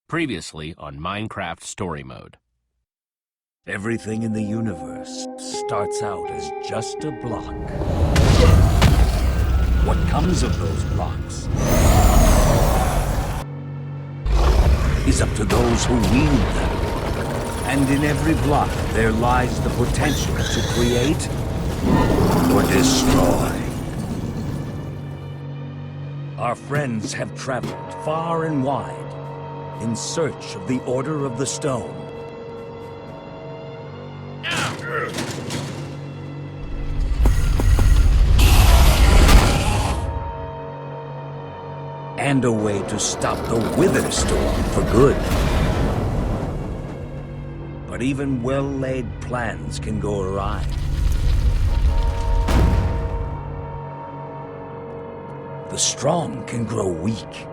Previously on Minecraft Story Mode. Everything in the universe starts out as just a block. What comes of those blocks is up to those who wield them. And in every block there lies the potential to create or destroy. Our friends have traveled far and wide in search of the Order of the Stone. And a way to stop the Wither Storm for good. But even well-laid plans can go awry. The strong can grow weak.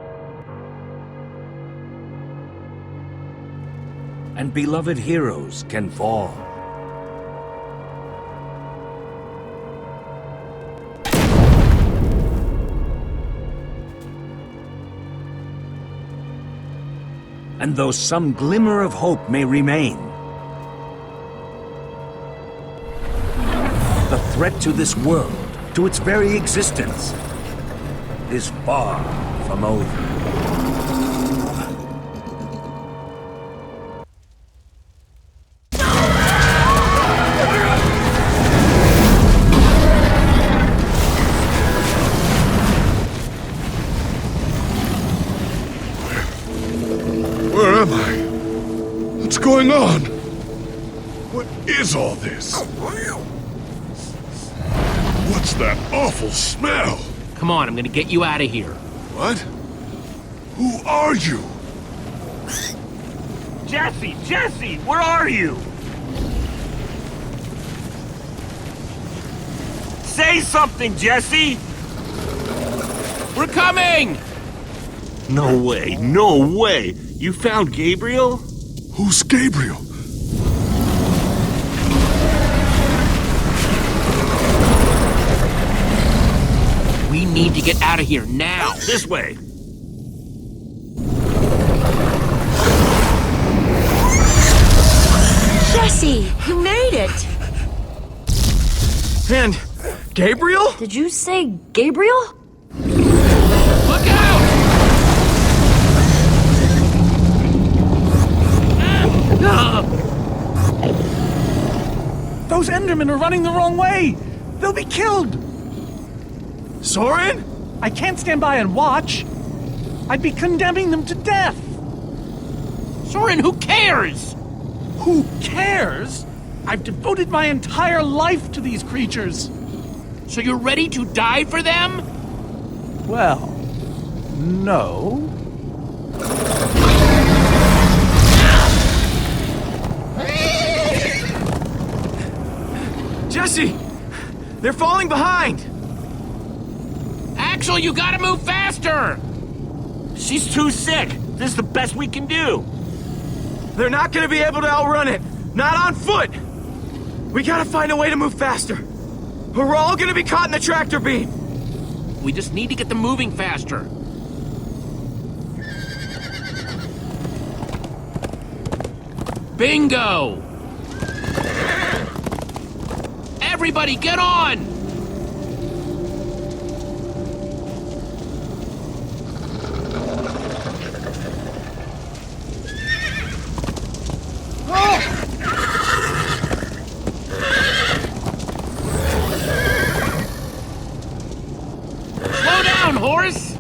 And beloved heroes can fall. And though some glimmer of hope may remain, the threat to this world, to its very existence, is far from over. Where am I? What's going on? What is all this? What's that awful smell? Come on, I'm gonna get you out of here. What? Who are you? Jesse, where are you? Say something, Jesse! We're coming! No way! You found Gabriel? Who's Gabriel? We need to get out of here now. This way! Jesse, you made it! And Gabriel? Did you say Gabriel? Look out! Those Endermen are running the wrong way! They'll be killed! Soren? I can't stand by and watch. I'd be condemning them to death. Soren, who cares? Who cares? I've devoted my entire life to these creatures. So you're ready to die for them? Well, no. Jesse! They're falling behind! Axel, you gotta move faster! She's too sick! This is the best we can do! They're not gonna be able to outrun it! Not on foot! We gotta find a way to move faster! Or we're all gonna be caught in the tractor beam! We just need to get them moving faster. Bingo! Everybody, get on! Slow down, horse!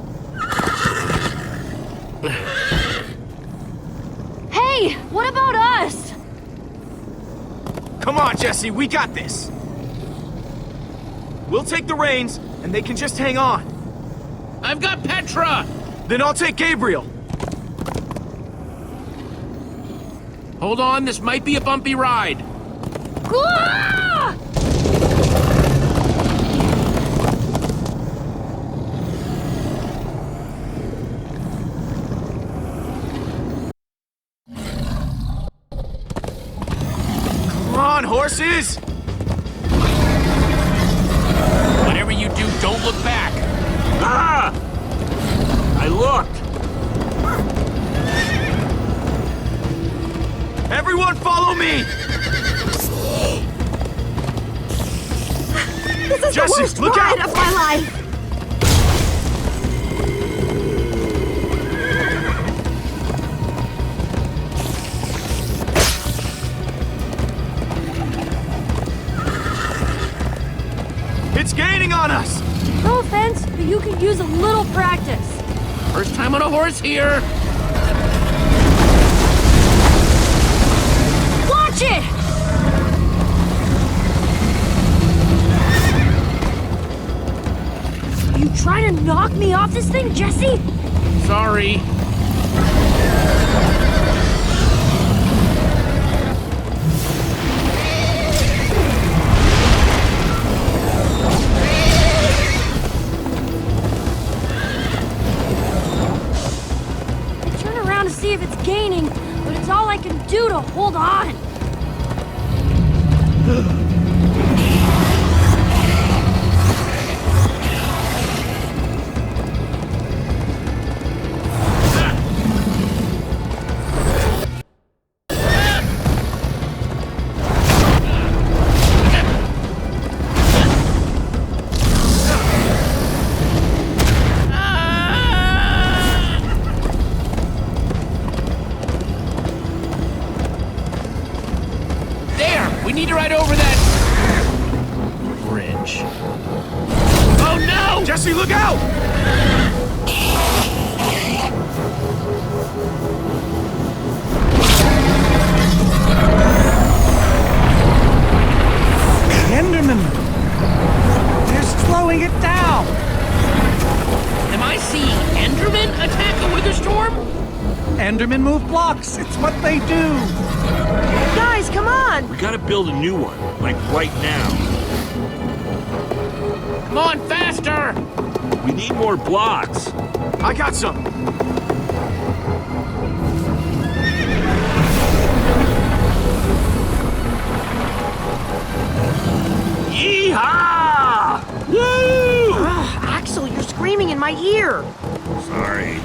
Hey, what about us? Come on, Jesse, we got this! We'll take the reins, and they can just hang on. I've got Petra! Then I'll take Gabriel. Hold on, this might be a bumpy ride. Ah! Come on, horses! Whatever you do, don't look back. Ah! I looked! Everyone follow me! This is Jesse, the worst look ride out! of my life! It's gaining on us! No offense, but you could use a little practice. First time on a horse here. Watch it! Are you trying to knock me off this thing, Jesse? Sorry. I turn around to see if it's gaining, but it's all I can do to hold on. We need to ride over that bridge. Oh no! Jesse, look out! Enderman! They're slowing it down! Am I seeing Enderman attack a wither storm? Endermen move blocks, it's what they do! Guys, come on! We gotta build a new one, like right now. Come on, faster! We need more blocks. I got some. Yeehaw! Woo! Axel, you're screaming in my ear! Sorry.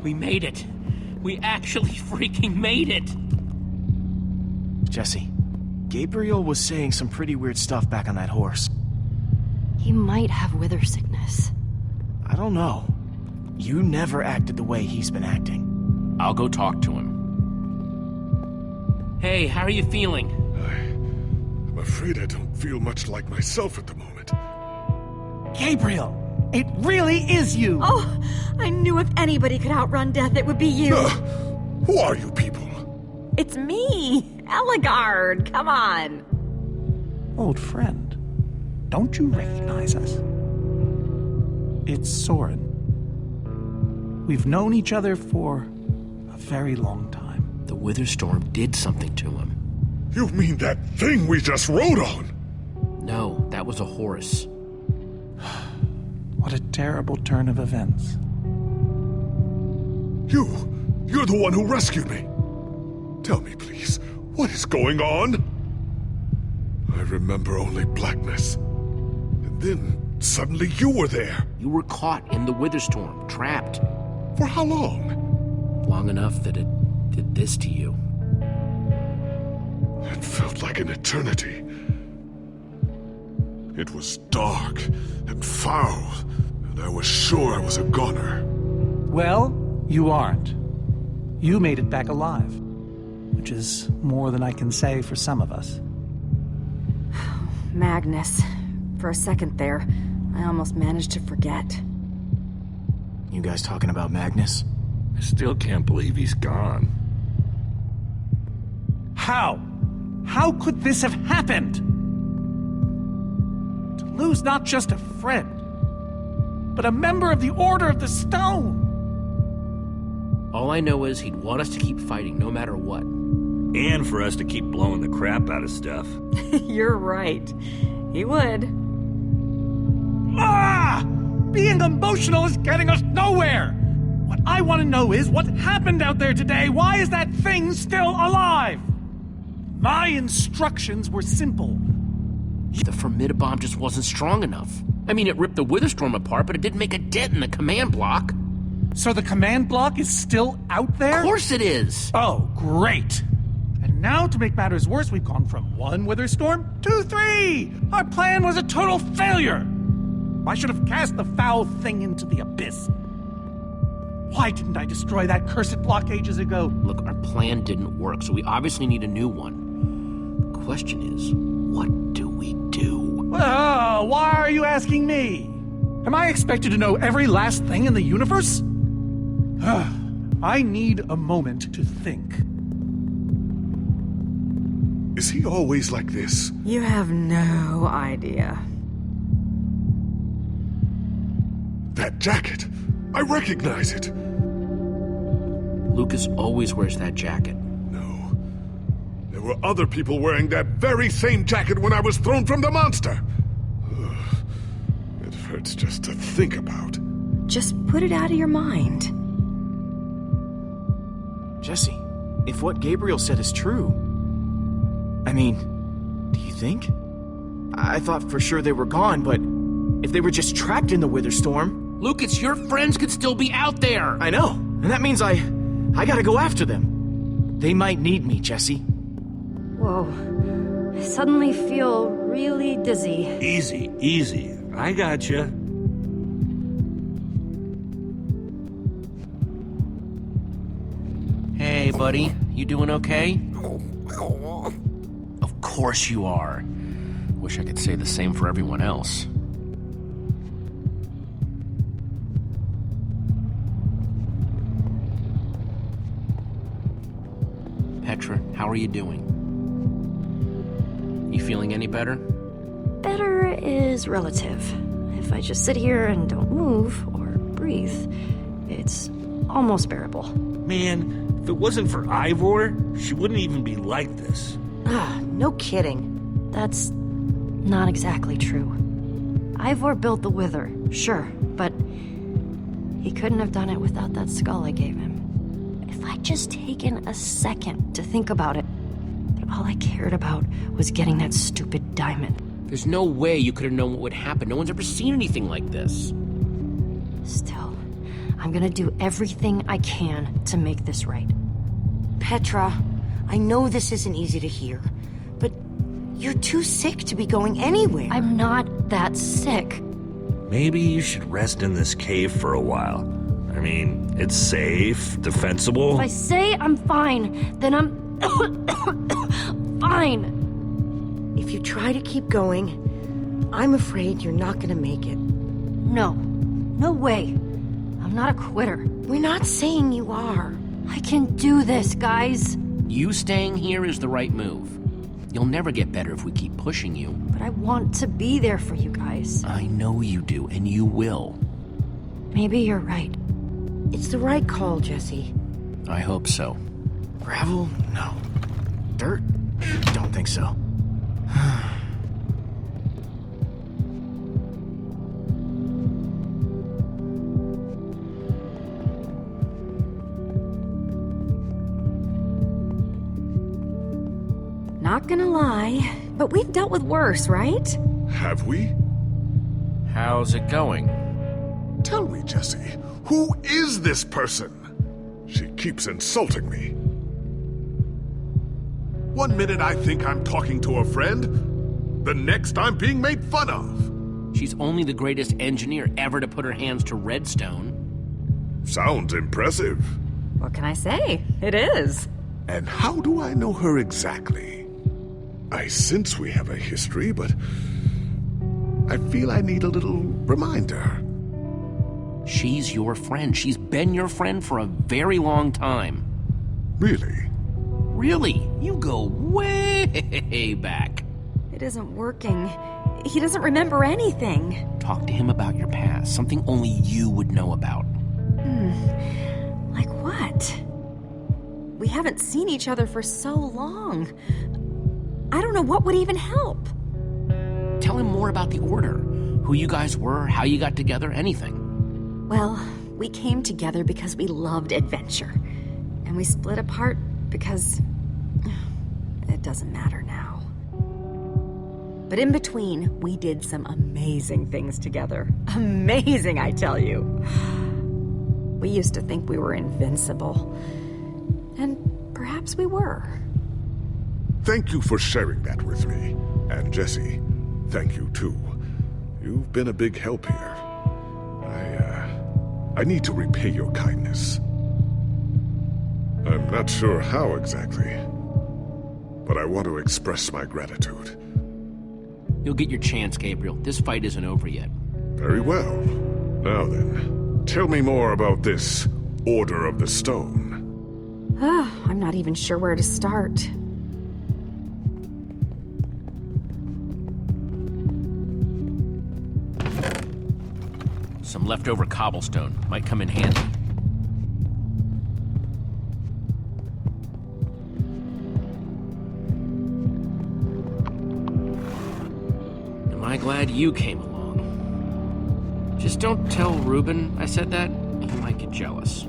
We made it. We actually freaking made it. Jesse, Gabriel was saying some pretty weird stuff back on that horse. He might have wither sickness. I don't know. You never acted the way he's been acting. I'll go talk to him. Hey, how are you feeling? I'm afraid I don't feel much like myself at the moment. Gabriel! It really is you! Oh, I knew if anybody could outrun death, it would be you. Who are you people? It's me, Eligard. Come on. Old friend, don't you recognize us? It's Soren. We've known each other for a very long time. The wither storm did something to him. You mean that thing we just rode on? No, that was a horse. What a terrible turn of events. You're the one who rescued me. Tell me, please, what is going on? I remember only blackness. And then, suddenly you were there. You were caught in the wither storm, trapped. For how long? Long enough that it did this to you. It felt like an eternity. It was dark and foul, and I was sure I was a goner. Well, you aren't. You made it back alive, which is more than I can say for some of us. Magnus. For a second there, I almost managed to forget. You guys talking about Magnus? I still can't believe he's gone. How? How could this have happened? To lose not just a friend, but a member of the Order of the Stone! All I know is he'd want us to keep fighting no matter what. And for us to keep blowing the crap out of stuff. You're right. He would. Ah! Being emotional is getting us nowhere! What I want to know is what happened out there today. Why is that thing still alive? My instructions were simple. The Formidabomb just wasn't strong enough. I mean, it ripped the Witherstorm apart, but it didn't make a dent in the command block. So the command block is still out there? Of course it is! Oh, great. And now, to make matters worse, we've gone from 1 Witherstorm to 3! Our plan was a total failure! I should have cast the foul thing into the abyss. Why didn't I destroy that cursed block ages ago? Look, our plan didn't work, so we obviously need a new one. The question is, what do we do? Well, why are you asking me? Am I expected to know every last thing in the universe? I need a moment to think. Is he always like this? You have no idea. That jacket! I recognize it! Lucas always wears that jacket. No. There were other people wearing that very same jacket when I was thrown from the monster! Ugh. It hurts just to think about. Just put it out of your mind. Jesse, if what Gabriel said is true... I mean, do you think? I thought for sure they were gone, but if they were just trapped in the Witherstorm... Lucas, your friends could still be out there! I know, and that means I gotta go after them. They might need me, Jesse. Whoa. I suddenly feel really dizzy. Easy, easy. I gotcha. Hey, buddy. You doing okay? Of course you are. Wish I could say the same for everyone else. Petra, how are you doing? You feeling any better? Better is relative. If I just sit here and don't move or breathe, it's almost bearable. Man, if it wasn't for Ivor, she wouldn't even be like this. No kidding. That's not exactly true. Ivor built the Wither, sure, but he couldn't have done it without that skull I gave him. If I'd just taken a second to think about it, but all I cared about was getting that stupid diamond. There's no way you could have known what would happen. No one's ever seen anything like this. Still, I'm gonna do everything I can to make this right. Petra, I know this isn't easy to hear, but you're too sick to be going anywhere. I'm not that sick. Maybe you should rest in this cave for a while. I mean, it's safe, defensible. If I say I'm fine, then I'm fine. If you try to keep going, I'm afraid you're not gonna make it. No. No way. I'm not a quitter. We're not saying you are. I can do this, guys. You staying here is the right move. You'll never get better if we keep pushing you. But I want to be there for you guys. I know you do, and you will. Maybe you're right. It's the right call, Jesse. I hope so. Gravel? No. Dirt? Don't think so. Not gonna lie, but we've dealt with worse, right? Have we? How's it going? Tell me, Jesse, who is this person? She keeps insulting me. One minute I think I'm talking to a friend, the next I'm being made fun of. She's only the greatest engineer ever to put her hands to redstone. Sounds impressive. What can I say? It is. And how do I know her exactly? I sense we have a history, but I feel I need a little reminder. She's your friend. She's been your friend for a very long time. Really? Really? You go way back. It isn't working. He doesn't remember anything. Talk to him about your past, something only you would know about. Like what? We haven't seen each other for so long. I don't know what would even help. Tell him more about the Order. Who you guys were, how you got together, anything. Well, We came together because we loved adventure. And we split apart because... it doesn't matter now. But in between, we did some amazing things together. Amazing, I tell you. We used to think we were invincible. And perhaps we were. Thank you for sharing that with me. And Jesse, thank you too. You've been a big help here. I need to repay your kindness. I'm not sure how exactly, but I want to express my gratitude. You'll get your chance, Gabriel. This fight isn't over yet. Very well. Now then, tell me more about this Order of the Stone. I'm not even sure where to start. Some leftover cobblestone might come in handy. Am I glad you came along? Just don't tell Reuben I said that. He might get jealous.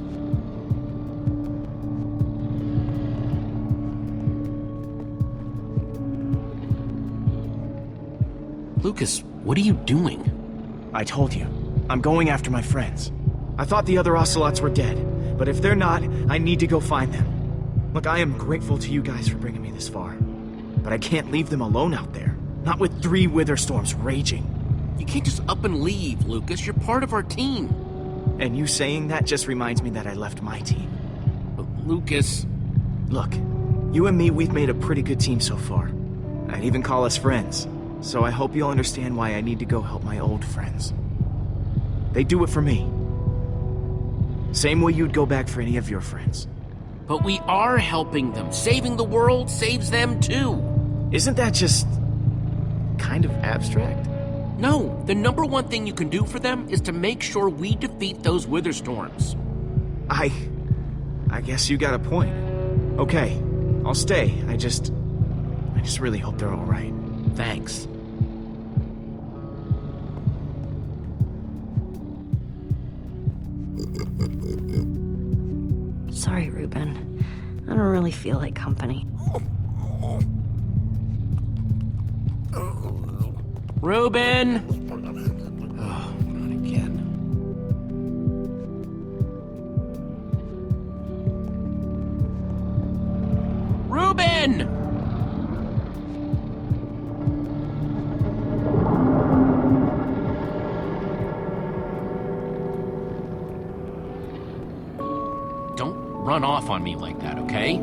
Lucas, what are you doing? I told you. I'm going after my friends. I thought the other ocelots were dead, but if they're not, I need to go find them. Look, I am grateful to you guys for bringing me this far, but I can't leave them alone out there. Not with 3 wither storms raging. You can't just up and leave, Lucas. You're part of our team. And you saying that just reminds me that I left my team. But Lucas... Look, you and me, we've made a pretty good team so far. I'd even call us friends. So I hope you'll understand why I need to go help my old friends. They do it for me. Same way you'd go back for any of your friends. But we are helping them. Saving the world saves them too. Isn't that just... kind of abstract? No, the number one thing you can do for them is to make sure we defeat those wither storms. I guess you got a point. Okay, I'll stay. I just really hope they're all right. Thanks. Sorry, Reuben. I don't really feel like company. Reuben! Oh, not again. Reuben! Don't run off on me like that, okay?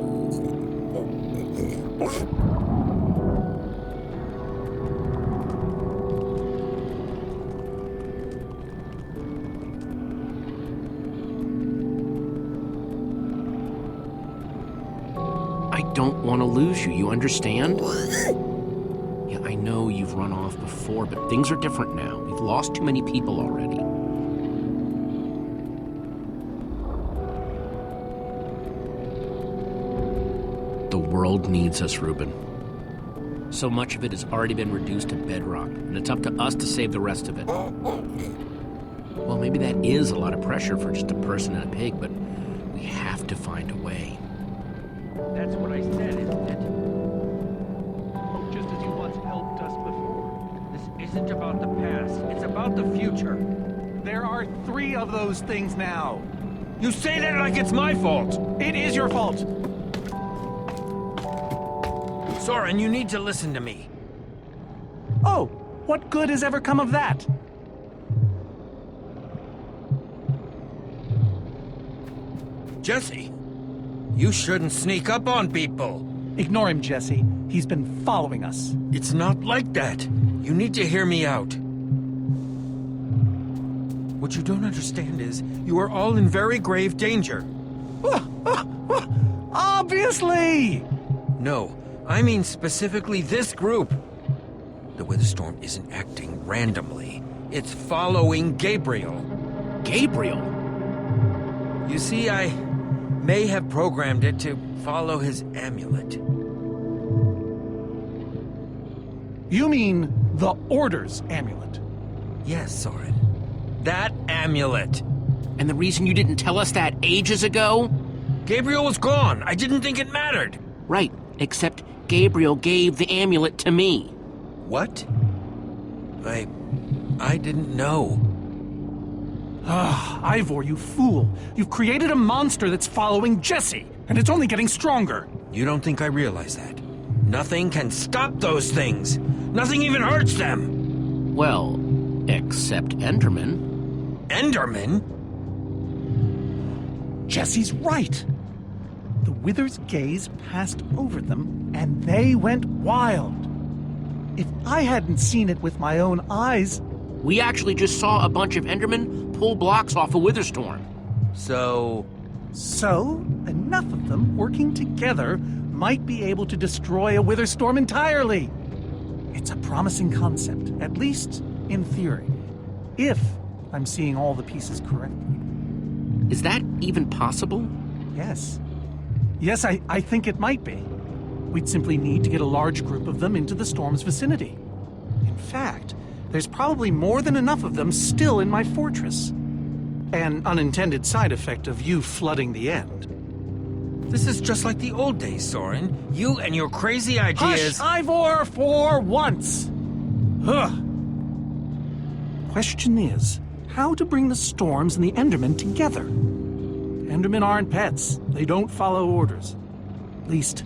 I don't want to lose you, you understand? Yeah, I know you've run off before, but things are different now. We've lost too many people already. The world needs us, Reuben. So much of it has already been reduced to bedrock, and it's up to us to save the rest of it. Well, maybe that is a lot of pressure for just a person and a pig, but we have to find a way. That's what I said, isn't it? Just as you once helped us before. This isn't about the past, it's about the future. There are 3 of those things now. You say that like it's my fault! It is your fault. Soren, you need to listen to me. Oh, what good has ever come of that? Jesse, you shouldn't sneak up on people. Ignore him, Jesse. He's been following us. It's not like that. You need to hear me out. What you don't understand is, you are all in very grave danger. Obviously! No, I mean specifically this group. The Wither Storm isn't acting randomly. It's following Gabriel. Gabriel? You see, I may have programmed it to follow his amulet. You mean the Order's amulet? Yes, Soren. That amulet. And the reason you didn't tell us that ages ago? Gabriel was gone. I didn't think it mattered. Right, except Gabriel gave the amulet to me. What? I didn't know. Ah, Ivor, you fool. You've created a monster that's following Jesse, and it's only getting stronger. You don't think I realize that? Nothing can stop those things. Nothing even hurts them. Well, except Enderman. Enderman? Jesse's right. The Wither's gaze passed over them, and they went wild. If I hadn't seen it with my own eyes... We actually just saw a bunch of Endermen pull blocks off a Witherstorm. So, enough of them working together might be able to destroy a Witherstorm entirely. It's a promising concept, at least in theory. If I'm seeing all the pieces correctly. Is that even possible? Yes. Yes, I think it might be. We'd simply need to get a large group of them into the storm's vicinity. In fact, there's probably more than enough of them still in my fortress. An unintended side effect of you flooding the end. this is just like the old days, Soren. You and your crazy ideas... Hush, Ivor, for once! Ugh. Question is, how to bring the storms and the Endermen together? Endermen aren't pets. They don't follow orders. At least,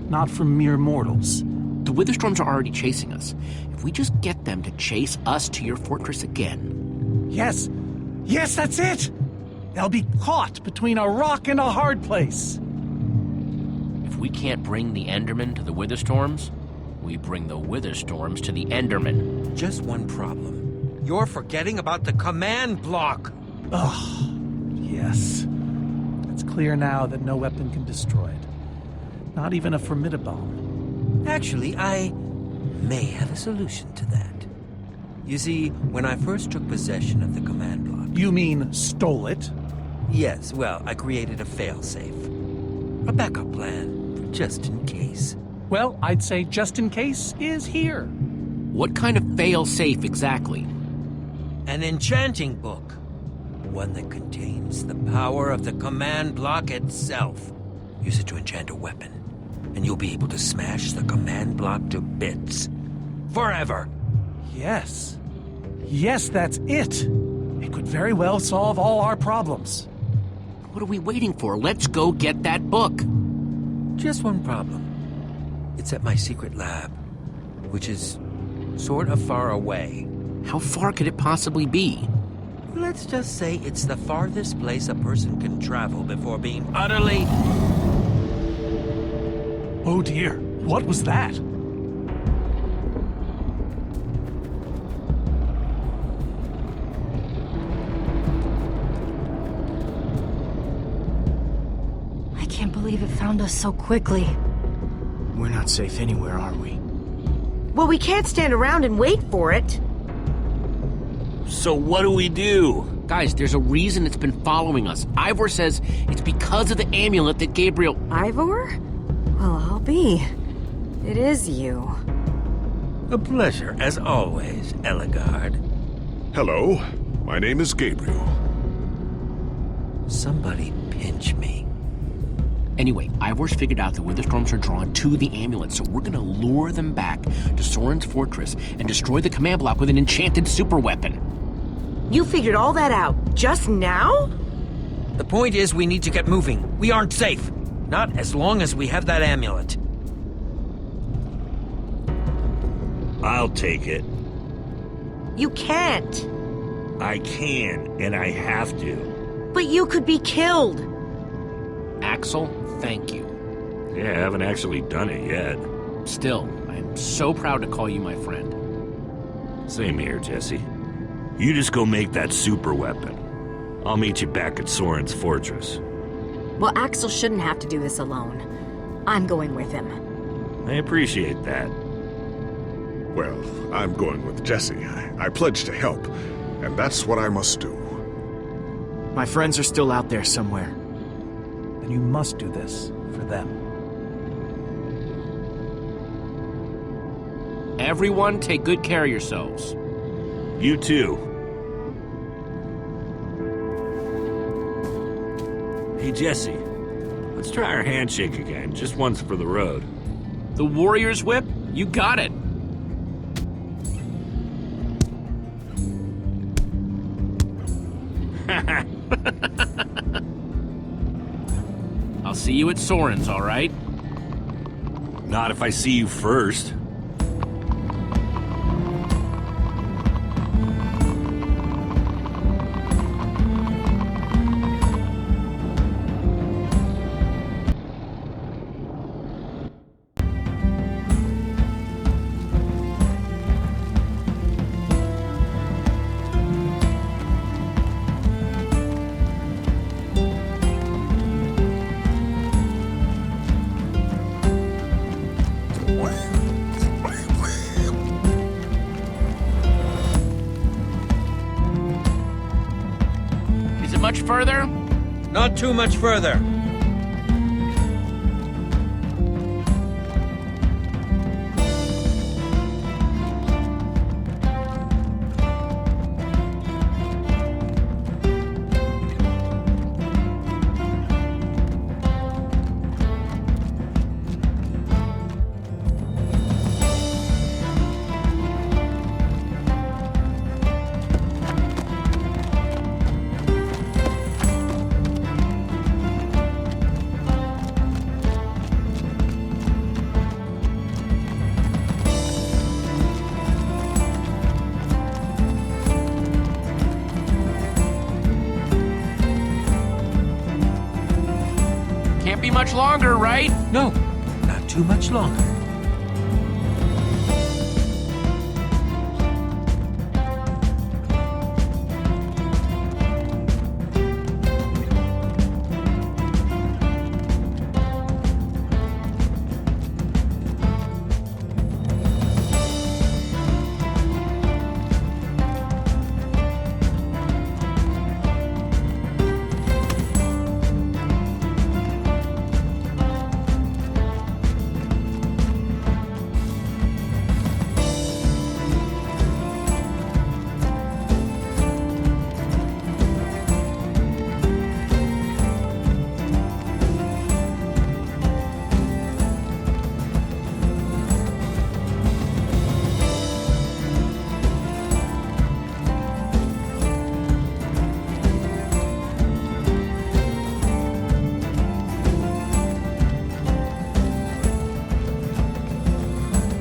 not from mere mortals. The Witherstorms are already chasing us. If we just get them to chase us to your fortress again... Yes! Yes, that's it! They'll be caught between a rock and a hard place. If we can't bring the Endermen to the Witherstorms, we bring the Witherstorms to the Endermen. Just one problem. You're forgetting about the command block. Ugh, yes. It's clear now that no weapon can destroy it. Not even a formidabomb. Actually, I may have a solution to that. You see, when I first took possession of the command block... You mean stole it? Yes, well, I created a failsafe. A backup plan, for just in case. Well, I'd say just in case is here. What kind of fail-safe exactly? An enchanting book. One that contains the power of the command block itself. Use it to enchant a weapon, and you'll be able to smash the command block to bits. Forever! Yes. Yes, that's it. It could very well solve all our problems. What are we waiting for? Let's go get that book. Just one problem. It's at my secret lab, which is sort of far away. How far could it possibly be? Let's just say it's the farthest place a person can travel before being utterly... Oh dear, what was that? I can't believe it found us so quickly. We're not safe anywhere, are we? Well, we can't stand around and wait for it. So what do we do? Guys, there's a reason it's been following us. Ivor says it's because of the amulet that Gabriel... Ivor? Well, I'll be. It is you. A pleasure, as always, Eligard. Hello, my name is Gabriel. Somebody pinch me. Anyway, Ivor's figured out the Witherstorms are drawn to the amulet, so we're gonna lure them back to Soren's fortress and destroy the command block with an enchanted superweapon. You figured all that out just now? The point is, we need to get moving. We aren't safe. Not as long as we have that amulet. I'll take it. You can't. I can, and I have to. But you could be killed. Axel, thank you. Yeah, I haven't actually done it yet. Still, I am so proud to call you my friend. Same here, Jesse. You just go make that super weapon. I'll meet you back at Soren's fortress. Well, Axel shouldn't have to do this alone. I'm going with him. I appreciate that. Well, I'm going with Jesse. I pledged to help, and that's what I must do. My friends are still out there somewhere. And you must do this for them. Everyone, take good care of yourselves. You too. Hey, Jesse. Let's try our handshake again, just once for the road. The Warrior's Whip? You got it. I'll see you at Soren's, all right? Not if I see you first. Is it much further? Not too much further. Can't be much longer, right? No, not too much longer.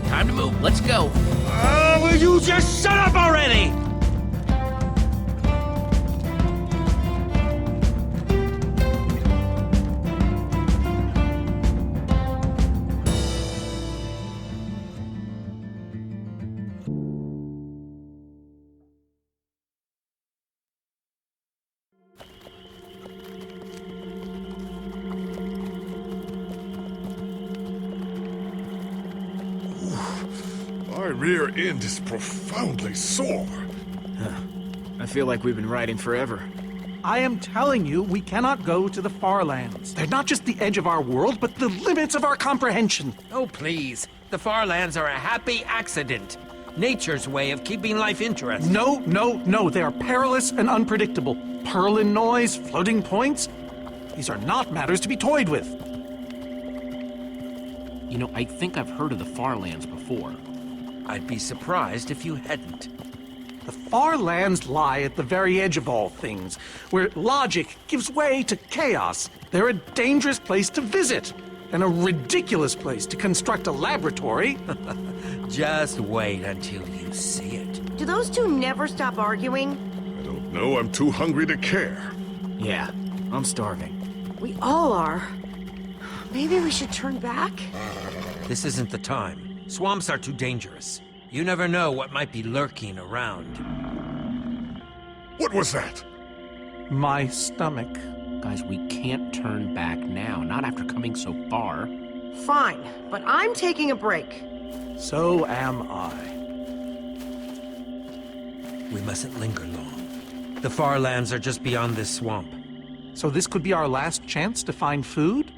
Time to move. Let's go. Will you just shut up already? My rear end is profoundly sore. I feel like we've been riding forever. I am telling you, we cannot go to the far lands. They're not just the edge of our world, but the limits of our comprehension. Oh, please. The far lands are a happy accident. Nature's way of keeping life interesting. No, no, no. They are perilous and unpredictable. Purlin noise, floating points. These are not matters to be toyed with. You know, I think I've heard of the Far Lands before. I'd be surprised if you hadn't. The far lands lie at the very edge of all things, where logic gives way to chaos. They're a dangerous place to visit, and a ridiculous place to construct a laboratory. Just wait until you see it. Do those two never stop arguing? I don't know, I'm too hungry to care. Yeah, I'm starving. We all are. Maybe we should turn back? This isn't the time. Swamps are too dangerous. You never know what might be lurking around. What was that? My stomach. Guys, we can't turn back now, not after coming so far. Fine, but I'm taking a break. So am I. We mustn't linger long. The far lands are just beyond this swamp. So this could be our last chance to find food?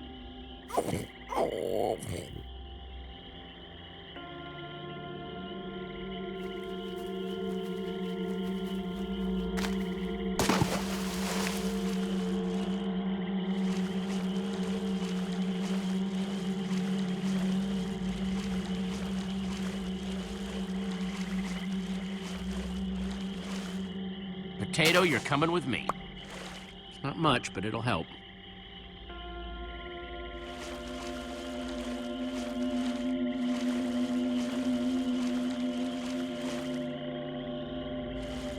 Potato, you're coming with me. It's not much, but it'll help.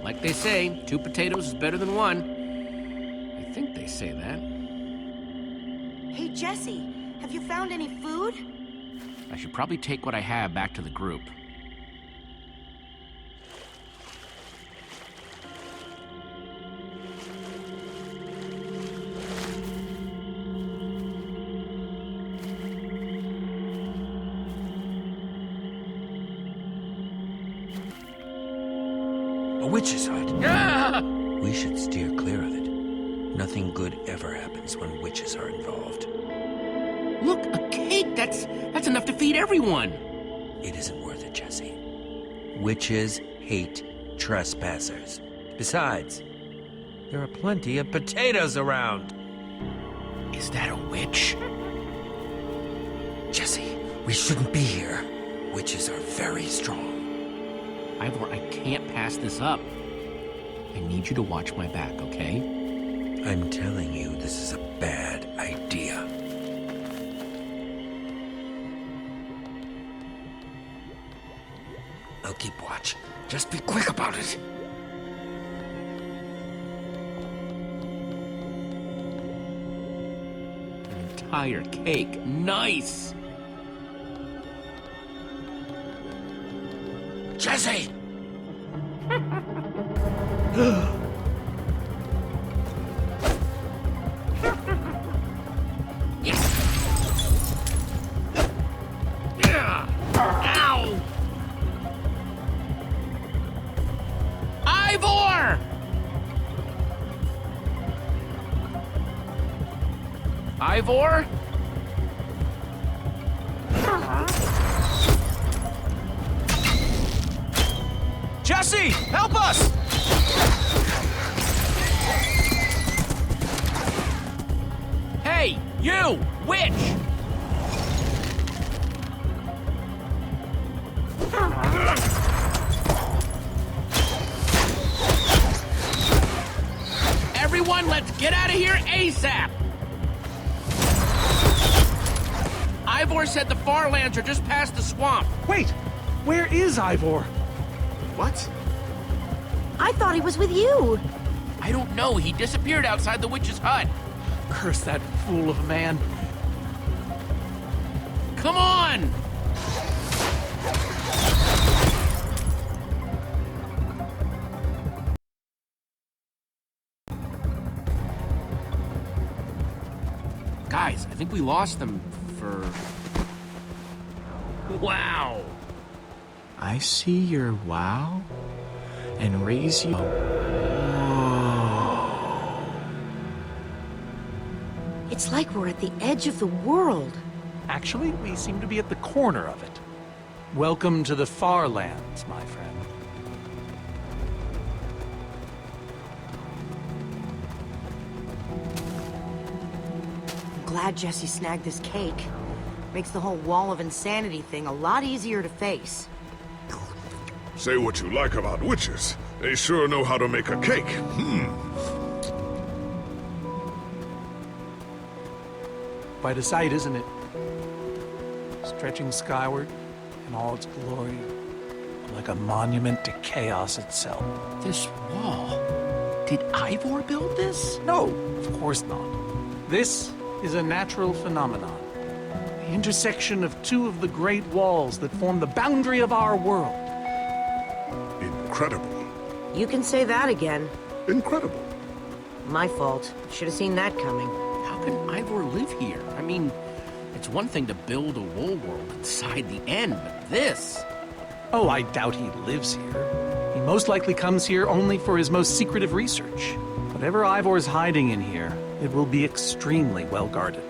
Like they say, 2 potatoes is better than 1. I think they say that. Hey, Jesse, have you found any food? I should probably take what I have back to the group. A witch's hut. Ah! We should steer clear of it. Nothing good ever happens when witches are involved. Look, a cake! That's enough to feed everyone! It isn't worth it, Jesse. Witches hate trespassers. Besides, there are plenty of potatoes around. Is that a witch? Jesse, we shouldn't be here. Witches are very strong. Ivor, I can't pass this up. I need you to watch my back, okay? I'm telling you, this is a bad idea. I'll keep watch. Just be quick about it. An entire cake. Nice! Jesse! Ow! Ivor! Ivor? Jesse, help us! Hey, you! Witch! Everyone, let's get out of here ASAP! Ivor said the far lands are just past the swamp. Wait! Where is Ivor? What? I thought he was with you. I don't know. He disappeared outside the witch's hut. Curse that fool of a man. Come on! Guys, I think we lost them for... Wow! I see your wow and raise you. It's like we're at the edge of the world. Actually, we seem to be at the corner of it. Welcome to the far lands, my friend. I'm glad Jesse snagged this cake. Makes the whole wall of insanity thing a lot easier to face. Say what you like about witches. They sure know how to make a cake. Quite a sight, isn't it? Stretching skyward in all its glory, like a monument to chaos itself. This wall... Did Ivor build this? No, of course not. This is a natural phenomenon. The intersection of two of the great walls that form the boundary of our world. Incredible. You can say that again. Incredible. My fault. Should have seen that coming. How can Ivor live here? I mean, it's one thing to build a wool world inside the end, but this... Oh, I doubt he lives here. He most likely comes here only for his most secretive research. Whatever Ivor's hiding in here, it will be extremely well guarded.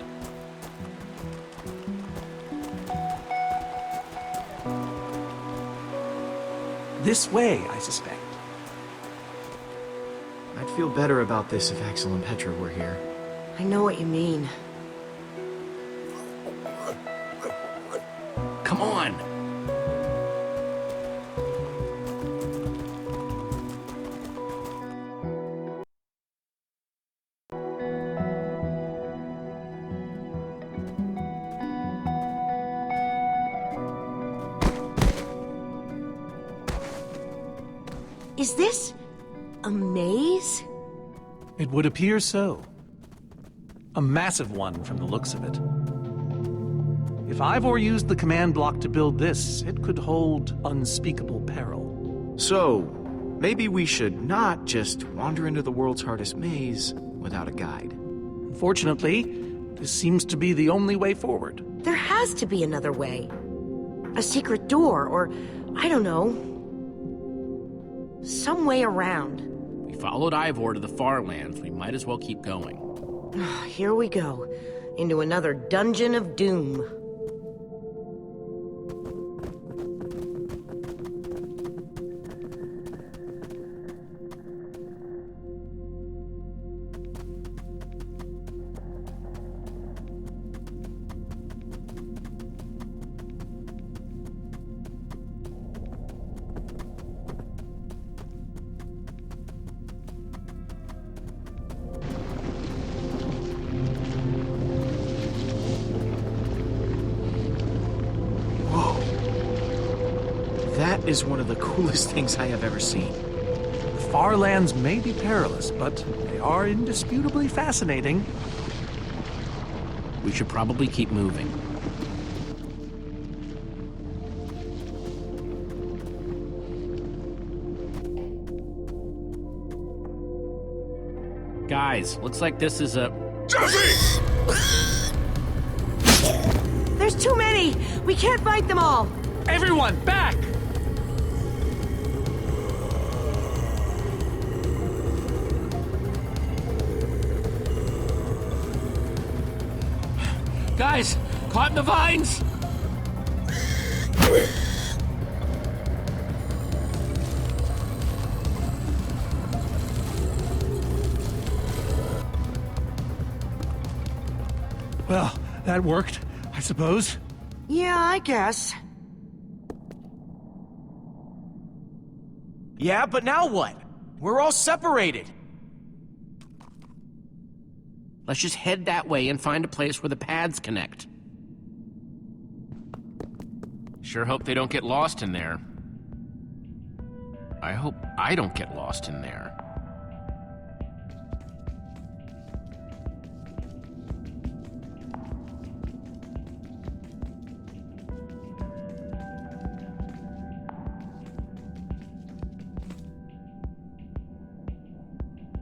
This way, I suspect. I'd feel better about this if Axel and Petra were here. I know what you mean. Come on! Is this a maze? It would appear so. A massive one from the looks of it. If Ivor used the command block to build this, it could hold unspeakable peril. So, maybe we should not just wander into the world's hardest maze without a guide. Unfortunately, this seems to be the only way forward. There has to be another way. A secret door, or I don't know. Some way around. We followed Ivor to the far lands. We might as well keep going. Here we go. Into another dungeon of doom. That is one of the coolest things I have ever seen. The far lands may be perilous, but they are indisputably fascinating. We should probably keep moving. Guys, looks like this is a... Jesse! There's too many! We can't fight them all! Everyone, back! Guys, caught in the vines! Well, that worked, I suppose. Yeah, I guess. Yeah, but now what? We're all separated. Let's just head that way and find a place where the paths connect. Sure hope they don't get lost in there. I hope I don't get lost in there.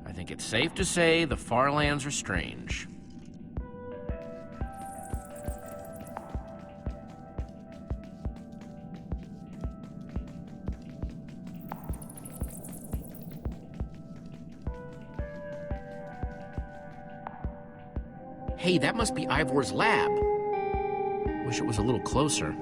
I think it's safe to say the far lands are strange. Hey, that must be Ivor's lab. Wish it was a little closer.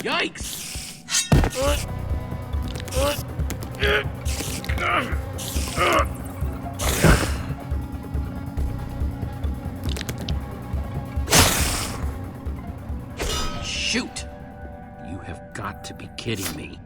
Yikes! Shoot! You have got to be kidding me.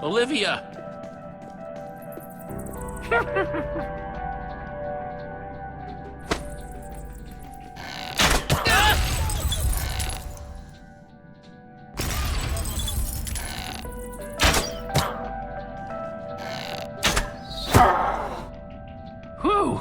Olivia! Whew!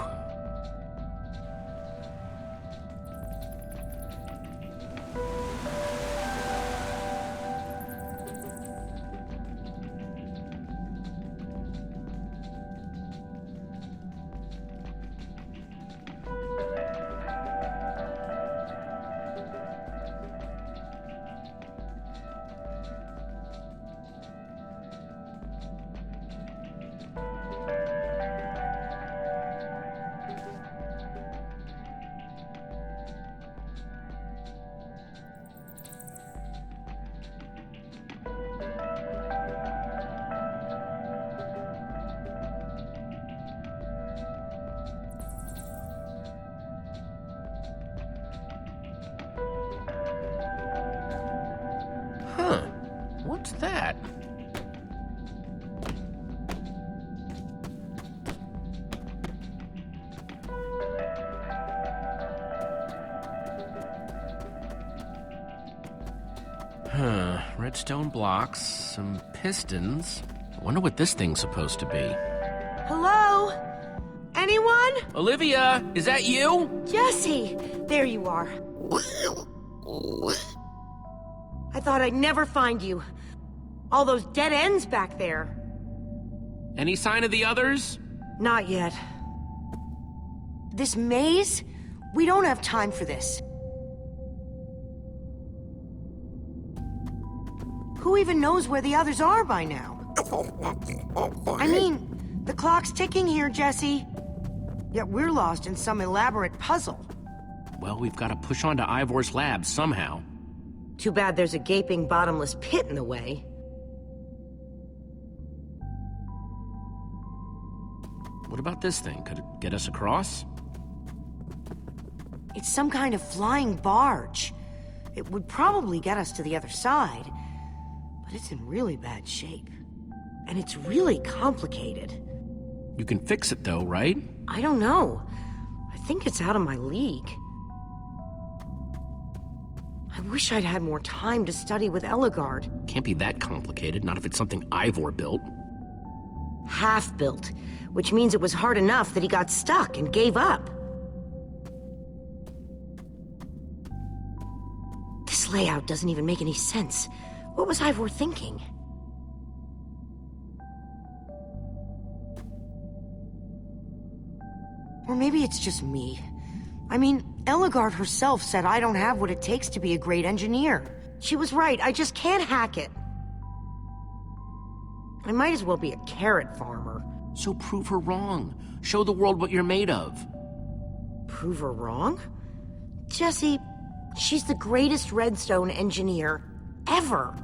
Huh. What's that? Redstone blocks, some pistons. I wonder what this thing's supposed to be. Hello? Anyone? Olivia, is that you? Jesse! There you are. I thought I'd never find you. All those dead ends back there. Any sign of the others? Not yet. This maze? We don't have time for this. Who even knows where the others are by now? I mean, the clock's ticking here, Jesse. Yet we're lost in some elaborate puzzle. Well, we've got to push on to Ivor's lab somehow. Too bad there's a gaping bottomless pit in the way. What about this thing? Could it get us across? It's some kind of flying barge. It would probably get us to the other side, but it's in really bad shape. And it's really complicated. You can fix it though, right? I don't know. I think it's out of my league. I wish I'd had more time to study with Eligard. Can't be that complicated, not if it's something Ivor built. Half-built, which means it was hard enough that he got stuck and gave up. This layout doesn't even make any sense. What was Ivor thinking? Or maybe it's just me. I mean, Eligard herself said I don't have what it takes to be a great engineer. She was right, I just can't hack it. I might as well be a carrot farmer. So prove her wrong. Show the world what you're made of. Prove her wrong? Jesse, she's the greatest redstone engineer ever.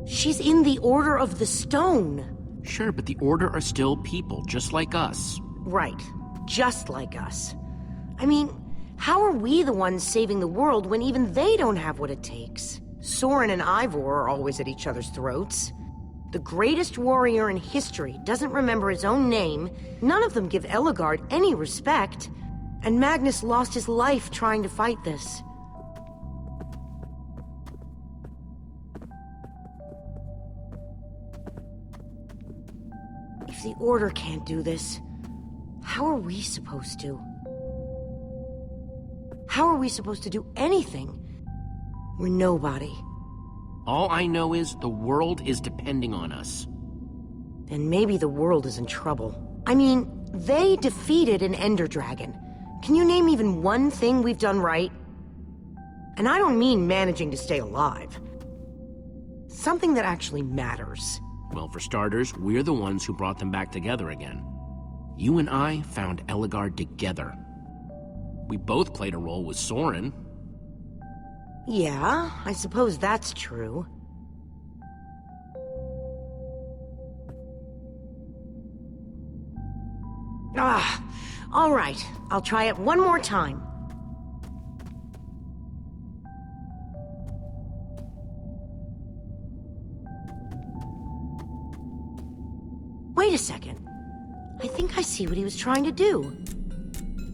She's in the Order of the Stone. Sure, but the Order are still people, just like us. Right, just like us. I mean, how are we the ones saving the world when even they don't have what it takes? Soren and Ivor are always at each other's throats. The greatest warrior in history doesn't remember his own name, none of them give Eligard any respect, and Magnus lost his life trying to fight this. If the Order can't do this, how are we supposed to? How are we supposed to do anything? We're nobody. All I know is the world is depending on us. Then maybe the world is in trouble. I mean, they defeated an Ender Dragon. Can you name even one thing we've done right? And I don't mean managing to stay alive. Something that actually matters. Well, for starters, we're the ones who brought them back together again. You and I found Eligard together. We both played a role with Soren. Yeah, I suppose that's true. All right. I'll try it one more time. Wait a second. I think I see what he was trying to do.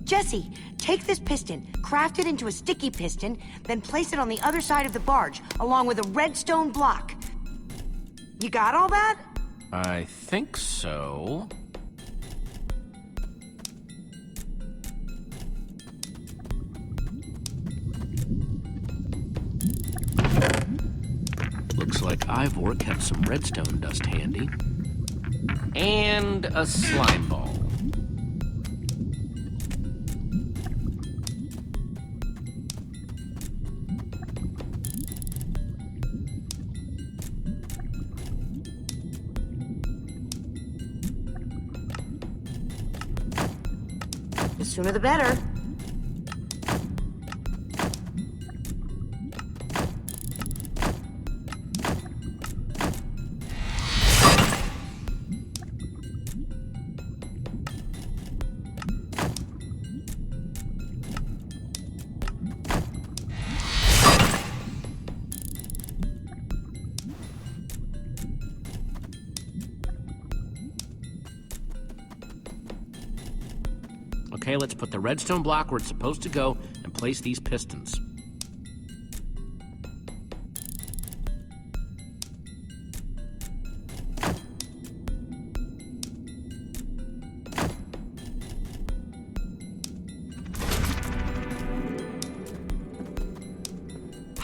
Jesse, take this piston, craft it into a sticky piston, then place it on the other side of the barge, along with a redstone block. You got all that? I think so. Looks like Ivor kept some redstone dust handy. And a slime ball. The sooner the better. Okay, let's put the redstone block where it's supposed to go and place these pistons.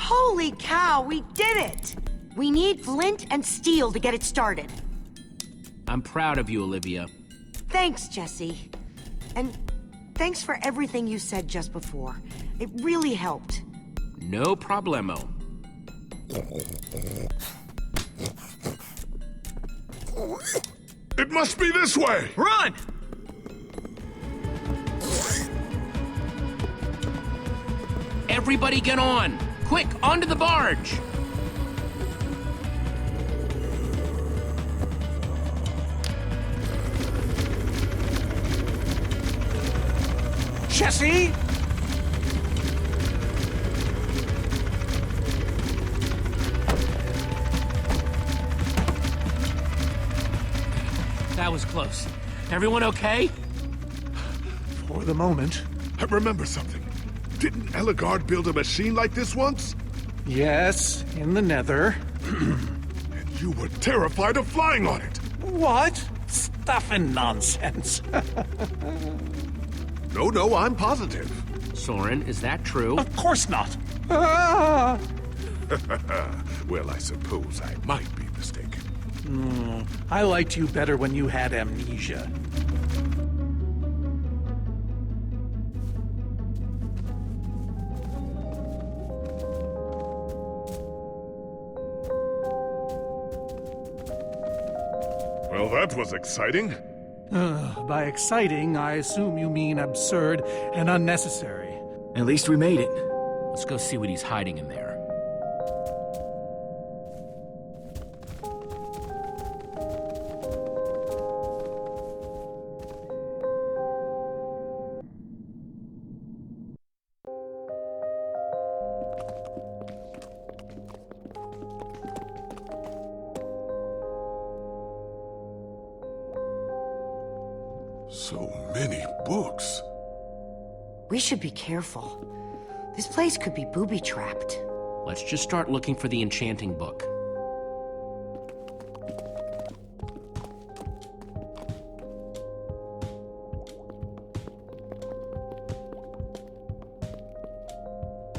Holy cow, we did it! We need flint and steel to get it started. I'm proud of you, Olivia. Thanks, Jesse. And thanks for everything you said just before. It really helped. No problemo. It must be this way! Run! Everybody get on! Quick, onto the barge! Jesse? That was close. Everyone okay? For the moment. I remember something. Didn't Eligard build a machine like this once? Yes, in the Nether. And you were terrified of flying on it. What? Stuff and nonsense. No, I'm positive. Soren, is that true? Of course not. Ah! Well, I suppose I might be mistaken. I liked you better when you had amnesia. Well, that was exciting. By exciting, I assume you mean absurd and unnecessary. At least we made it. Let's go see what he's hiding in there. So many books. We should be careful. This place could be booby-trapped. Let's just start looking for the enchanting book.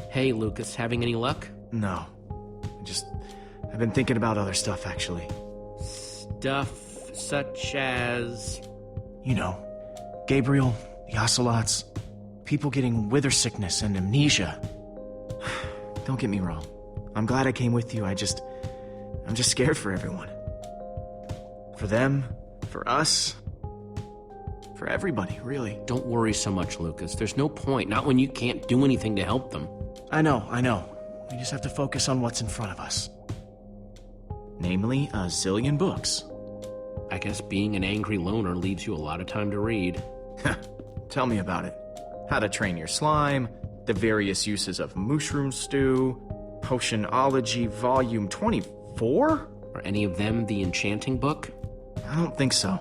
Hey, Lucas, having any luck? No. I've been thinking about other stuff, actually. Stuff such as... You know, Gabriel, the Ocelots, people getting wither sickness and amnesia. Don't get me wrong. I'm glad I came with you. I'm just scared for everyone. For them, for us, for everybody, really. Don't worry so much, Lucas. There's no point, not when you can't do anything to help them. I know. We just have to focus on what's in front of us. Namely, a zillion books. I guess being an angry loner leaves you a lot of time to read. Tell me about it. How to train your slime, the various uses of mushroom stew, Potionology Volume 24? Are any of them the enchanting book? I don't think so.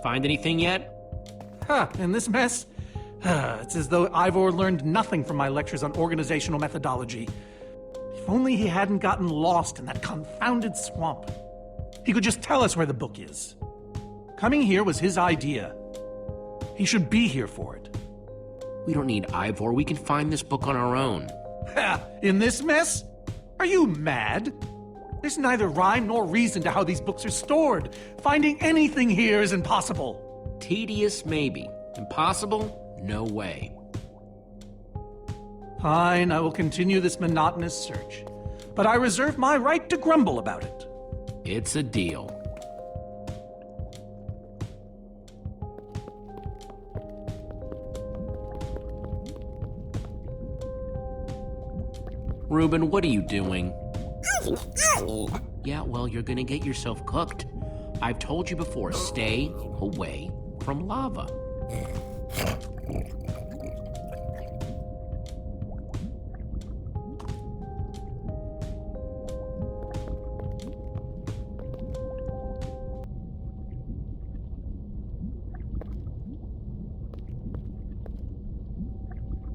Find anything yet? In this mess? It's as though Ivor learned nothing from my lectures on organizational methodology. If only he hadn't gotten lost in that confounded swamp. He could just tell us where the book is. Coming here was his idea. He should be here for it. We don't need Ivor. We can find this book on our own. In this mess? Are you mad? There's neither rhyme nor reason to how these books are stored. Finding anything here is impossible. Tedious, maybe. Impossible? No way. Fine, I will continue this monotonous search. But I reserve my right to grumble about it. It's a deal. Reuben, what are you doing? Yeah, well, you're gonna get yourself cooked. I've told you before, stay away from lava.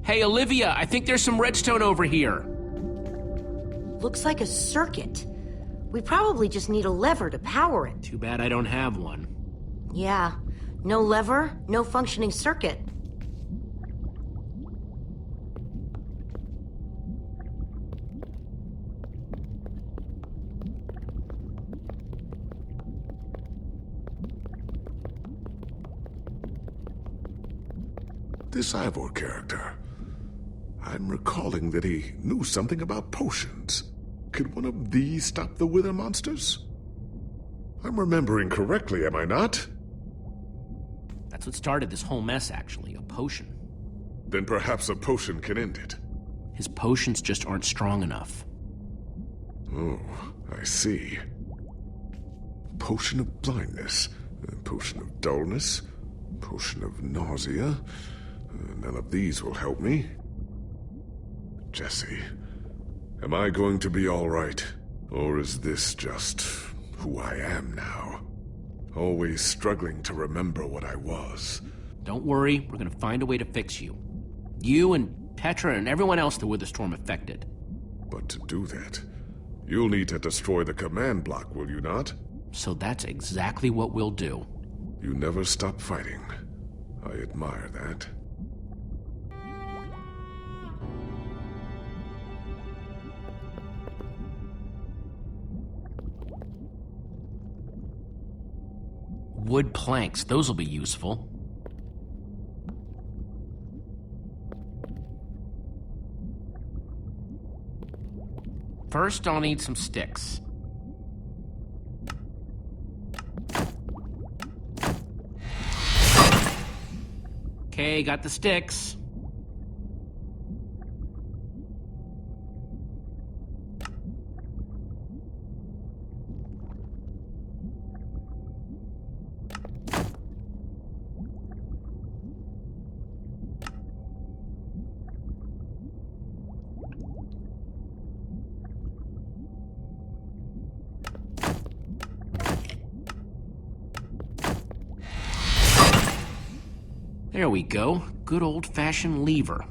Hey, Olivia, I think there's some redstone over here. Looks like a circuit. We probably just need a lever to power it. Too bad I don't have one. Yeah. No lever, no functioning circuit. This Ivor character. I'm recalling that he knew something about potions. Could one of these stop the Wither monsters? I'm remembering correctly, am I not? That's what started this whole mess, actually. A potion. Then perhaps a potion can end it. His potions just aren't strong enough. Oh, I see. Potion of blindness, a potion of dullness, potion of nausea. None of these will help me. Jesse, am I going to be all right? Or is this just who I am now? Always struggling to remember what I was. Don't worry, we're gonna find a way to fix you. You and Petra and everyone else the Witherstorm affected. But to do that, you'll need to destroy the command block, will you not? So that's exactly what we'll do. You never stop fighting. I admire that. Wood planks, those will be useful. First, I'll need some sticks. Okay, got the sticks. There we go. Good old-fashioned lever.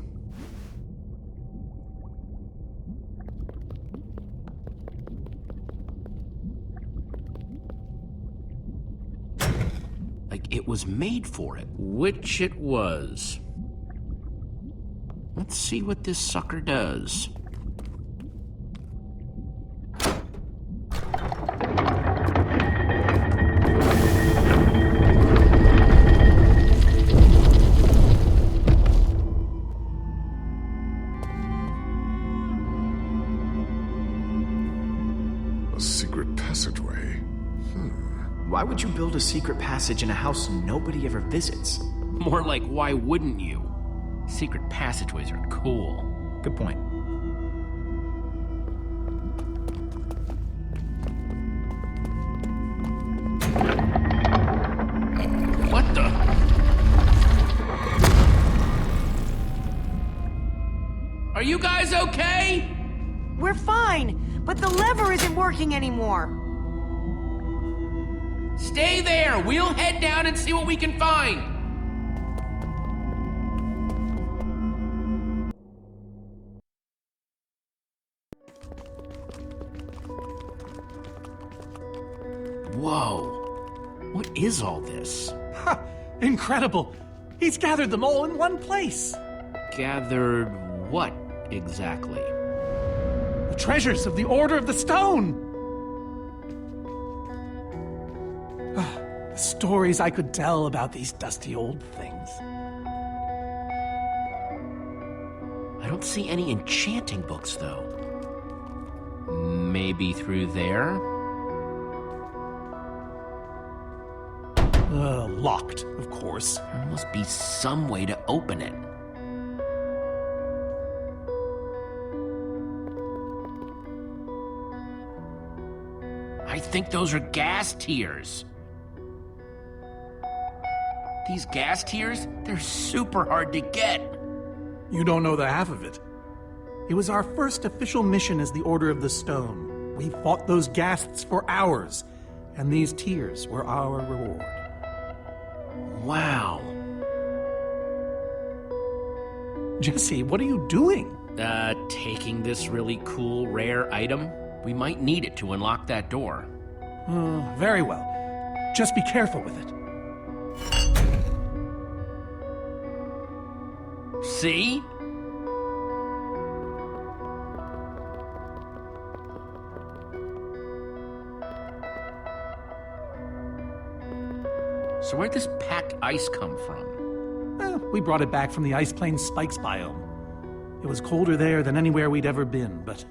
Like it was made for it, which it was. Let's see what this sucker does. A secret passageway. Why would you build a secret passage in a house nobody ever visits? More like, why wouldn't you? Secret passageways are cool. Good point. What the? Are you guys okay? We're fine, but the lever isn't working anymore. Stay there! We'll head down and see what we can find! Whoa. What is all this? Ha! Incredible! He's gathered them all in one place! Gathered what, exactly? The treasures of the Order of the Stone! The stories I could tell about these dusty old things. I don't see any enchanting books, though. Maybe through there? Locked, of course. There must be some way to open it. I think those are gas tiers. These gas tiers, they're super hard to get. You don't know the half of it. It was our first official mission as the Order of the Stone. We fought those ghasts for hours, and these tears were our reward. Wow. Jesse, what are you doing? Taking this really cool, rare item. We might need it to unlock that door. Very well. Just be careful with it. See? So where'd this packed ice come from? We brought it back from the Ice Plains Spikes biome. It was colder there than anywhere we'd ever been, but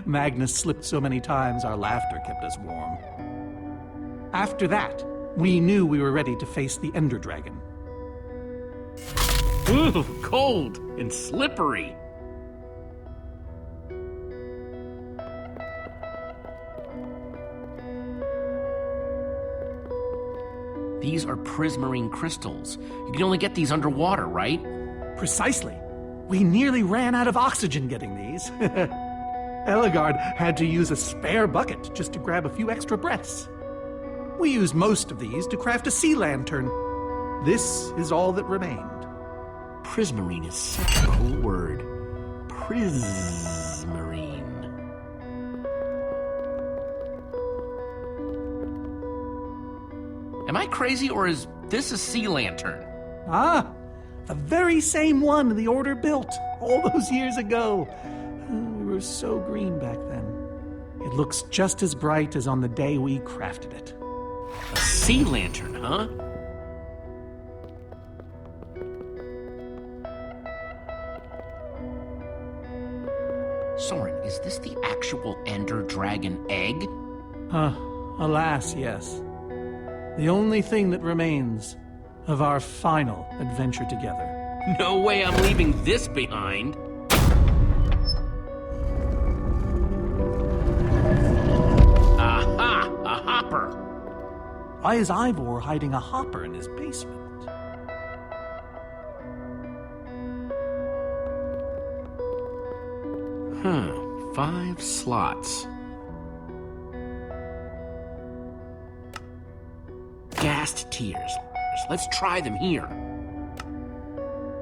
Magnus slipped so many times our laughter kept us warm. After that, we knew we were ready to face the Ender Dragon. Ooh, cold and slippery. These are prismarine crystals. You can only get these underwater, right? Precisely. We nearly ran out of oxygen getting these. Eligard had to use a spare bucket just to grab a few extra breaths. We used most of these to craft a sea lantern. This is all that remained. Prismarine is such a cool word. Prismarine. Am I crazy, or is this a sea lantern? Ah, the very same one the Order built all those years ago. We were so green back then. It looks just as bright as on the day we crafted it. A sea lantern, huh? Soren, is this the actual Ender Dragon egg? Alas, yes. The only thing that remains of our final adventure together. No way I'm leaving this behind. Aha! A hopper! Why is Ivor hiding a hopper in his basement? 5 slots. Gassed tears. Let's try them here.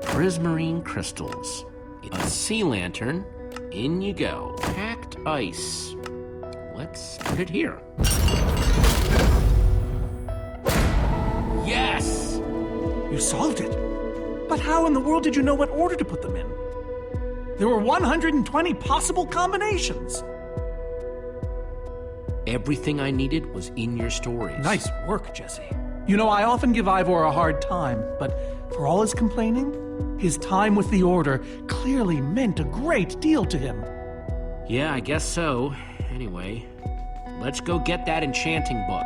Prismarine crystals. A sea lantern. In you go. Packed ice. Let's put it here. Yes! You solved it. But how in the world did you know what order to put them in? There were 120 possible combinations. Everything I needed was in your stories. Nice work, Jesse. You know, I often give Ivor a hard time, but for all his complaining, his time with the Order clearly meant a great deal to him. Yeah, I guess so. Anyway, let's go get that enchanting book.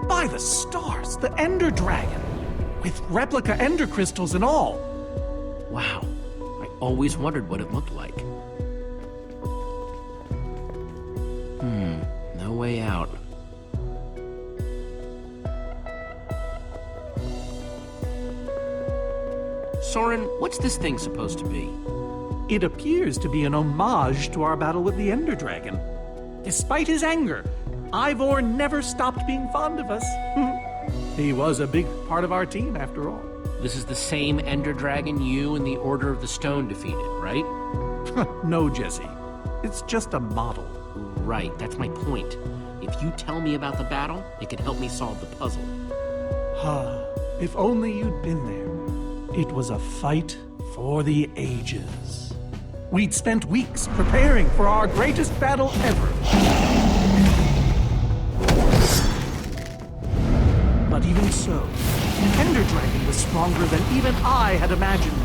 By the stars, the Ender Dragon, with replica Ender crystals and all. Wow, I always wondered what it looked like. No way out. Soren, what's this thing supposed to be? It appears to be an homage to our battle with the Ender Dragon. Despite his anger, Ivor never stopped being fond of us. He was a big part of our team, after all. This is the same Ender Dragon you and the Order of the Stone defeated, right? No, Jesse. It's just a model. Right, that's my point. If you tell me about the battle, it could help me solve the puzzle. If only you'd been there. It was a fight for the ages. We'd spent weeks preparing for our greatest battle ever. But even so, the Ender Dragon was stronger than even I had imagined.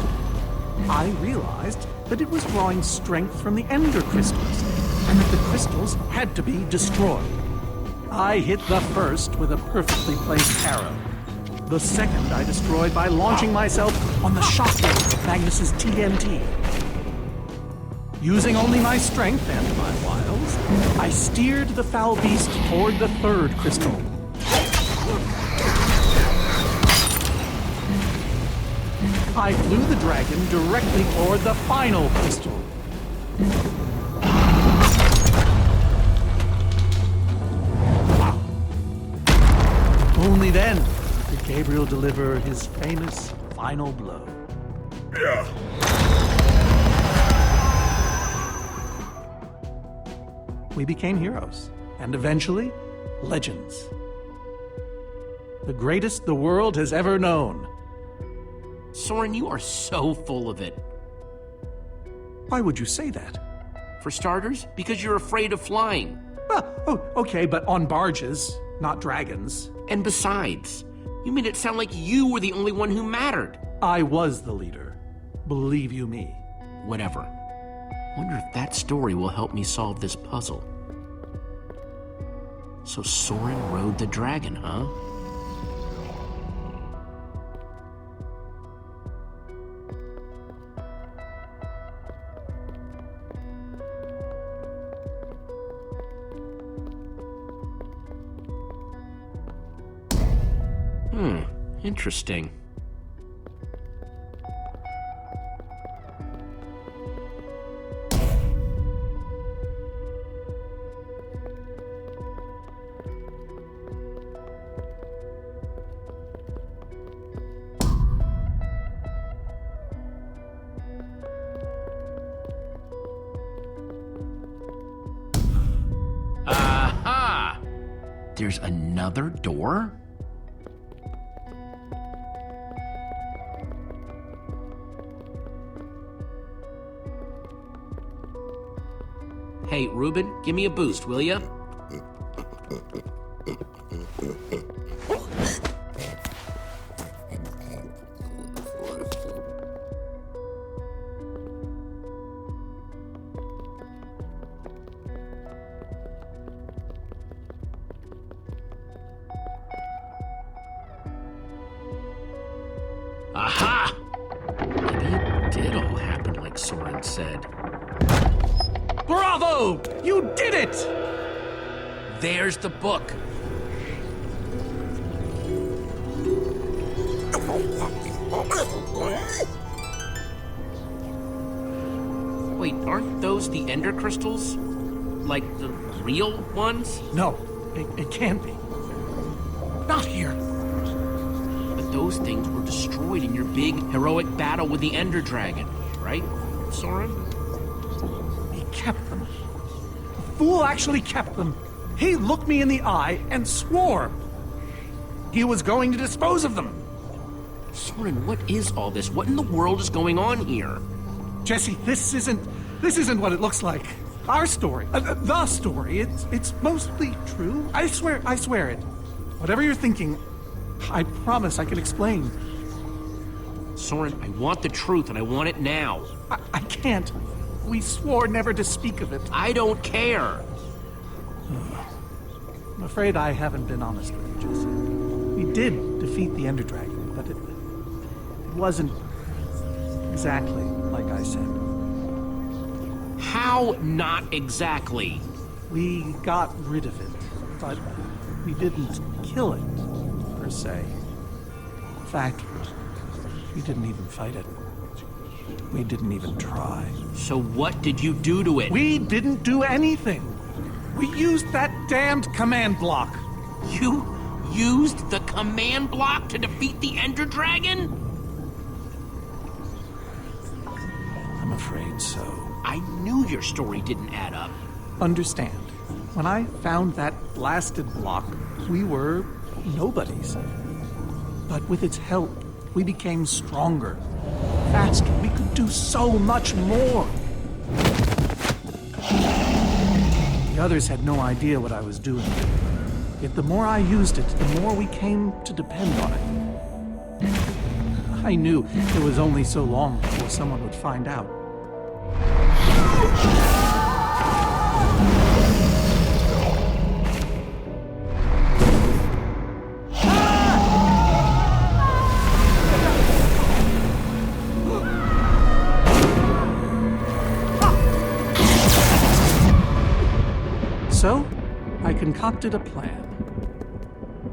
I realized that it was drawing strength from the Ender crystals, and that the crystals had to be destroyed. I hit the first with a perfectly placed arrow. The second I destroyed by launching myself on the shockwave of Magnus's TNT. Using only my strength and my wiles, I steered the foul beast toward the third crystal. I flew the dragon directly toward the final crystal. Only then did Gabriel deliver his famous final blow. We became heroes, and eventually, legends. The greatest the world has ever known. Soren, you are so full of it. Why would you say that? For starters, because you're afraid of flying. Oh, okay, but on barges, not dragons. And besides, you made it sound like you were the only one who mattered. I was the leader. Believe you me. Whatever. Wonder if that story will help me solve this puzzle. So Soren rode the dragon, huh? Interesting. Aha! There's another door? Hey, Reuben, give me a boost, will ya? Aha! Maybe it did all happen like Soren said. Bravo! You did it! There's the book. Wait, aren't those the ender crystals? Like the real ones? No, it can't be. Not here. But those things were destroyed in your big, heroic battle with the ender dragon, right, Soren? He kept them. The fool actually kept them. He looked me in the eye and swore he was going to dispose of them. Soren, what is all this? What in the world is going on here? Jesse, this isn't what it looks like. Our story, the story, it's mostly true. I swear it. Whatever you're thinking, I promise I can explain. Soren, I want the truth, and I want it now. I can't. We swore never to speak of it. I don't care. I'm afraid I haven't been honest with you, Jesse. We did defeat the Ender Dragon, but it wasn't exactly like I said. How not exactly? We got rid of it, but we didn't kill it, per se. In fact, we didn't even fight it. We didn't even try. So what did you do to it? We didn't do anything. We used that damned command block. You used the command block to defeat the Ender Dragon? I'm afraid so. I knew your story didn't add up. Understand, when I found that blasted block, we were nobodies. But with its help, we became stronger, faster. We could do so much more. The others had no idea what I was doing. Yet the more I used it, the more we came to depend on it. I knew it was only so long before someone would find out. So, I concocted a plan.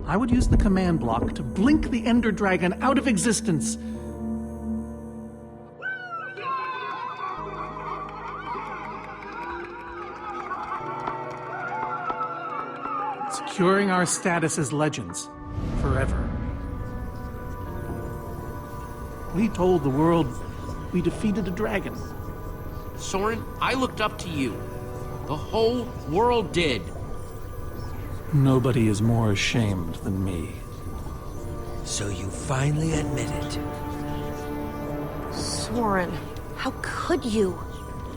I would use the command block to blink the Ender Dragon out of existence. Securing our status as legends forever. We told the world We defeated a dragon. Soren, I looked up to you. The whole world did. Nobody is more ashamed than me. So you finally admit it. Soren, how could you?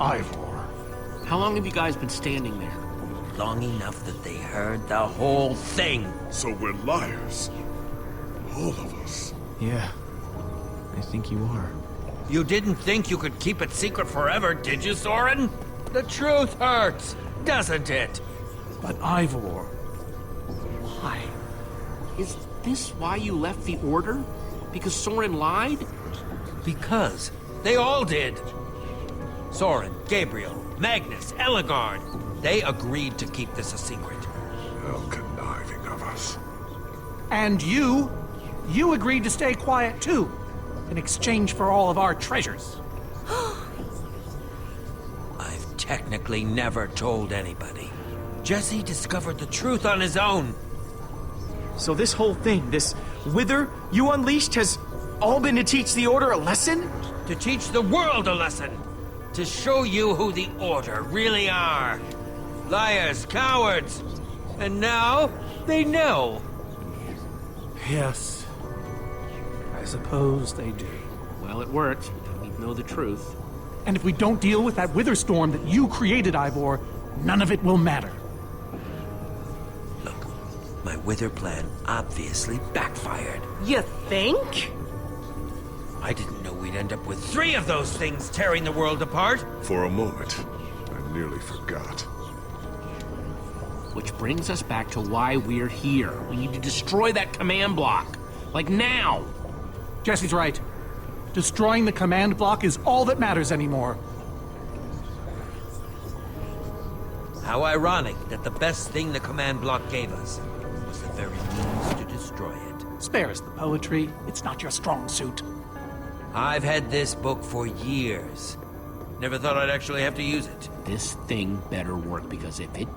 Ivor. How long have you guys been standing there? Long enough that they heard the whole thing. So we're liars. All of us. Yeah, I think you are. You didn't think you could keep it secret forever, did you, Soren? The truth hurts, doesn't it? But Ivor... Why? Is this why you left the Order? Because Soren lied? Because they all did. Soren, Gabriel, Magnus, Ellegaard. They agreed to keep this a secret. How conniving of us. And you? You agreed to stay quiet too, in exchange for all of our treasures. I've technically never told anybody. Jesse discovered the truth on his own. So this whole thing, this wither you unleashed, has all been to teach the Order a lesson? To teach the world a lesson. To show you who the Order really are. Liars, cowards. And now, they know. Yes. I suppose they do. Well, it worked. We know the truth. And if we don't deal with that wither storm that you created, Ivor, none of it will matter. Look, my wither plan obviously backfired. You think? I didn't know we'd end up with 3 of those things tearing the world apart. For a moment, I nearly forgot. Which brings us back to why we're here. We need to destroy that command block. Like now. Jesse's right. Destroying the command block is all that matters anymore. How ironic that the best thing the command block gave us was the very means to destroy it. Spare us the poetry. It's not your strong suit. I've had this book for years. Never thought I'd actually have to use it. This thing better work, because if it